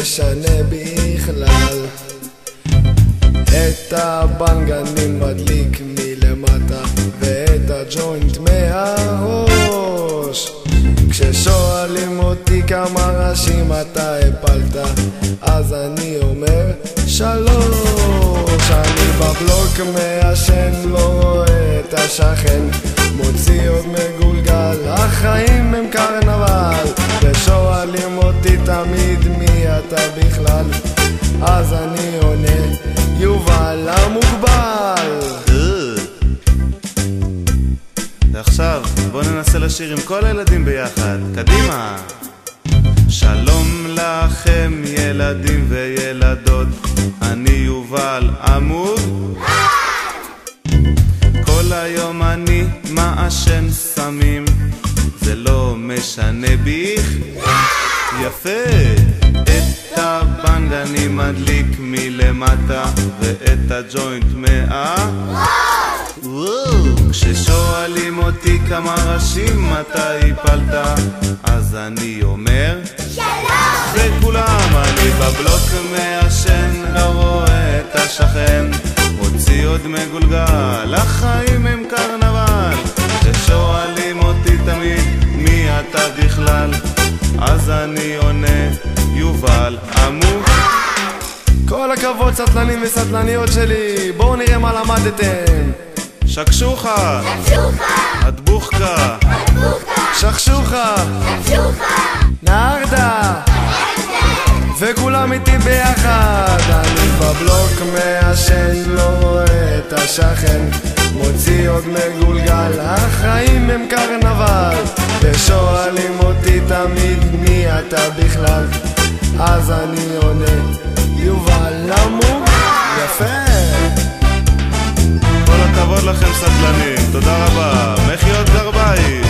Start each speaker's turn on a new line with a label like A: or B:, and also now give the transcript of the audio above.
A: משנה בכלל. את הבנג אני מדליק מלמטה ואת הג'וינט מהראש. כששואלים אותי כמה ראשים אתה הפלת, אז אני אומר 3. אני בבלוק מעשן, לא רואה את השכן, מוציא עוד מגולגל, החיים הם קרנבל. ושואלים אותי תמיד מי אתה בכלל, אז אני עונה יובל המוגבל.
B: ועכשיו בוא ננסה לשיר עם כל הילדים ביחד, קדימה. שלום לכם ילדים וילדות, אני יובל המוגבל. כל היום אני מעשן סמים, זה לא משנה בכלל. יפה. את הבנג אני מדליק מלמטה ואת הג'וינט כששואלים אותי כמה ראשים אתה הפלת, אז אני אומר 3. וכולם אני בבלוק מעשן, לא רואה את השכן, מוציא עוד מגולגל, החיים הם קרנבל. כששואלים אותי תמיד מי אתה בכלל, אז אני עונה יובל המוגבל.
A: כל הכבוד סטלנים וסטלניות שלי, בואו נראה מה למדתם.
B: שקשוחה, הדבוחקה,
A: שכשוכה, נהרדה, וכולם איתי ביחד. אני בבלוק מעשן, לא רואה את השכן, מוציא עוד מגולגל, החיים הם קרנבל. ושואלים אותי תמיד מי אתה בכלל, אז אני עונה יובל המוגבל. יפה.
B: כל הכבוד לכם סטלנים, תודה רבה. מחיאות גרביים.